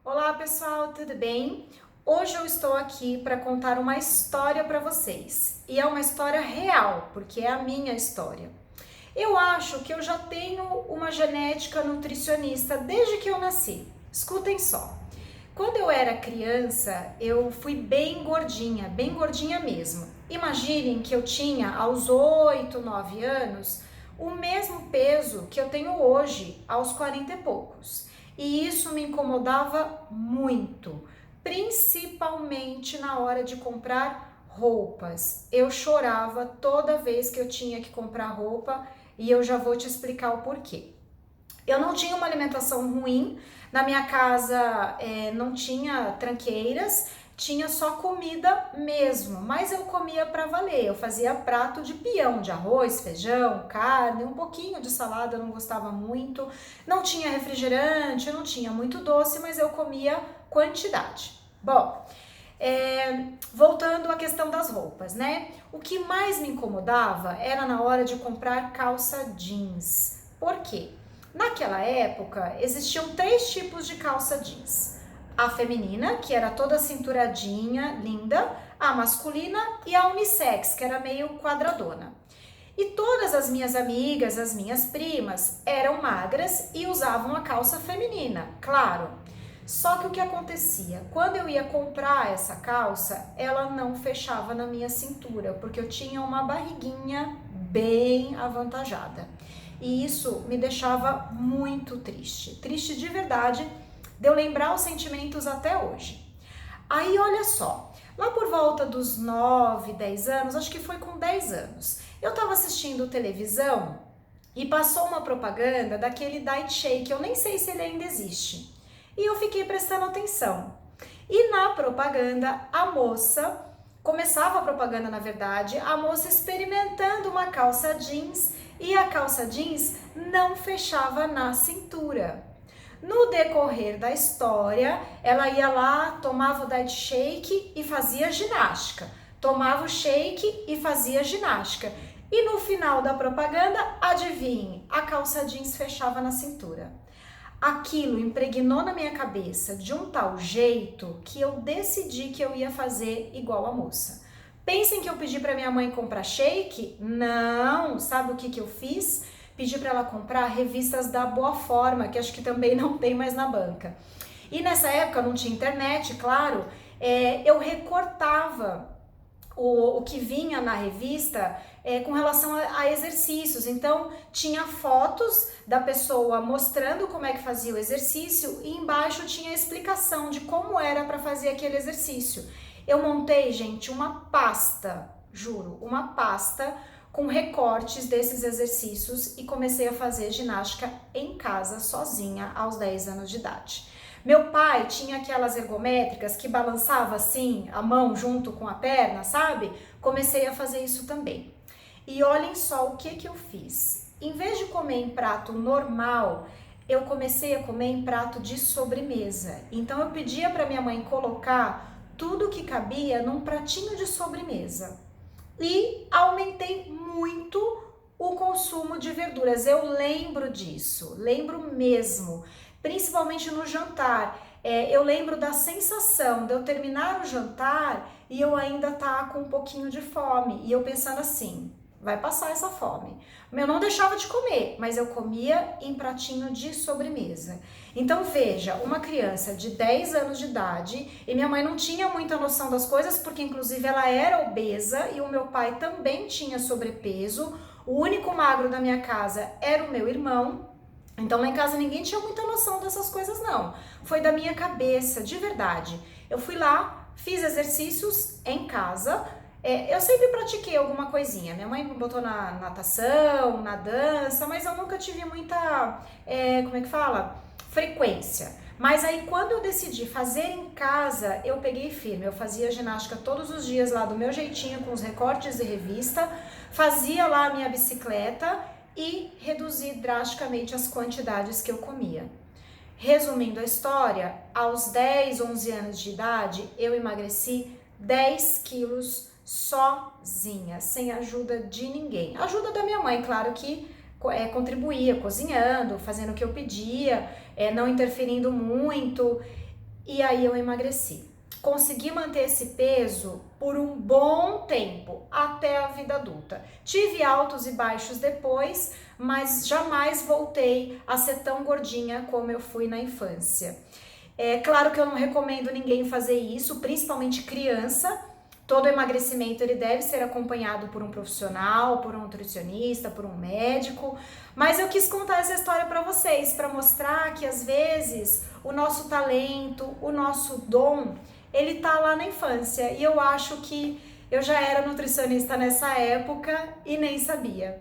Olá pessoal, tudo bem? Hoje eu estou aqui para contar uma história para vocês e é uma história real, porque é a minha história. Eu acho que eu já tenho uma genética nutricionista desde que eu nasci. Escutem só. Quando eu era criança, eu fui bem gordinha mesmo. Imaginem que eu tinha aos 8, 9 anos o mesmo peso que eu tenho hoje, aos 40 e poucos. E isso me incomodava muito, principalmente na hora de comprar roupas. Eu chorava toda vez que eu tinha que comprar roupa e eu já vou te explicar o porquê. Eu não tinha uma alimentação ruim, na minha casa não tinha tranqueiras, tinha só comida mesmo, mas eu comia para valer. Eu fazia prato de peão, de arroz, feijão, carne, um pouquinho de salada, eu não gostava muito. Não tinha refrigerante, não tinha muito doce, mas eu comia quantidade. Bom, voltando à questão das roupas, né? O que mais me incomodava era na hora de comprar calça jeans. Por quê? Naquela época existiam 3 tipos de calça jeans: a feminina, que era toda cinturadinha, linda, a masculina e a unissex, que era meio quadradona. E todas as minhas amigas, as minhas primas, eram magras e usavam a calça feminina, claro. Só que o que acontecia? Quando eu ia comprar essa calça, ela não fechava na minha cintura, porque eu tinha uma barriguinha bem avantajada. E isso me deixava muito triste, triste de verdade, de eu lembrar os sentimentos até hoje. Aí olha só, lá por volta dos 9, 10 anos, acho que foi com 10 anos, eu estava assistindo televisão e passou uma propaganda daquele Diet Shake, eu nem sei se ele ainda existe. E eu fiquei prestando atenção. E na propaganda, a moça, começava a propaganda na verdade, a moça experimentando uma calça jeans e a calça jeans não fechava na cintura. No decorrer da história, ela ia lá, tomava o Diet Shake e fazia ginástica. Tomava o shake e fazia ginástica. E no final da propaganda, adivinhe, a calça jeans fechava na cintura. Aquilo impregnou na minha cabeça de um tal jeito que eu decidi que eu ia fazer igual a moça. Pensem que eu pedi para minha mãe comprar shake? Não, sabe o que eu fiz? Pedi para ela comprar revistas da Boa Forma, que acho que também não tem mais na banca. E nessa época não tinha internet, claro, eu recortava o que vinha na revista com relação a exercícios. Então tinha fotos da pessoa mostrando como é que fazia o exercício e embaixo tinha a explicação de como era para fazer aquele exercício. Eu montei, gente, uma pasta, juro, uma pasta com recortes desses exercícios e comecei a fazer ginástica em casa sozinha aos 10 anos de idade. Meu pai tinha aquelas ergométricas que balançava assim a mão junto com a perna, sabe? Comecei a fazer isso também. E olhem só o que eu fiz. Em vez de comer em prato normal, eu comecei a comer em prato de sobremesa. Então eu pedia para minha mãe colocar tudo que cabia num pratinho de sobremesa. E aumentei muito o consumo de verduras. Eu lembro disso, lembro mesmo, principalmente no jantar. Eu lembro da sensação de eu terminar o jantar e eu ainda tá com um pouquinho de fome. E eu pensando assim, vai passar essa fome. Eu não deixava de comer, mas eu comia em pratinho de sobremesa. Então veja, uma criança de 10 anos de idade, e minha mãe não tinha muita noção das coisas, porque inclusive ela era obesa e o meu pai também tinha sobrepeso. O único magro da minha casa era o meu irmão. Então lá em casa ninguém tinha muita noção dessas coisas não. Foi da minha cabeça, de verdade. Eu fui lá, fiz exercícios em casa. Eu sempre pratiquei alguma coisinha. Minha mãe me botou na natação, na dança, mas eu nunca tive muita, como é que fala? Frequência. Mas aí quando eu decidi fazer em casa, eu peguei firme. Eu fazia ginástica todos os dias lá do meu jeitinho, com os recortes de revista, fazia lá a minha bicicleta e reduzi drasticamente as quantidades que eu comia. Resumindo a história, aos 10, 11 anos de idade, eu emagreci 10 quilos sozinha, sem ajuda de ninguém. Ajuda da minha mãe, claro que contribuía, cozinhando, fazendo o que eu pedia, não interferindo muito. e aí eu emagreci. Consegui manter esse peso por um bom tempo, até a vida adulta. Tive altos e baixos depois, mas jamais voltei a ser tão gordinha como eu fui na infância. É claro que eu não recomendo ninguém fazer isso, principalmente criança. Todo emagrecimento ele deve ser acompanhado por um profissional, por um nutricionista, por um médico. Mas eu quis contar essa história para vocês, para mostrar que às vezes o nosso talento, o nosso dom, ele tá lá na infância. E eu acho que eu já era nutricionista nessa época e nem sabia.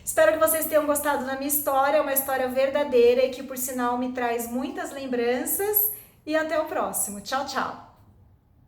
Espero que vocês tenham gostado da minha história, é uma história verdadeira e que por sinal me traz muitas lembranças. E até o próximo. Tchau, tchau!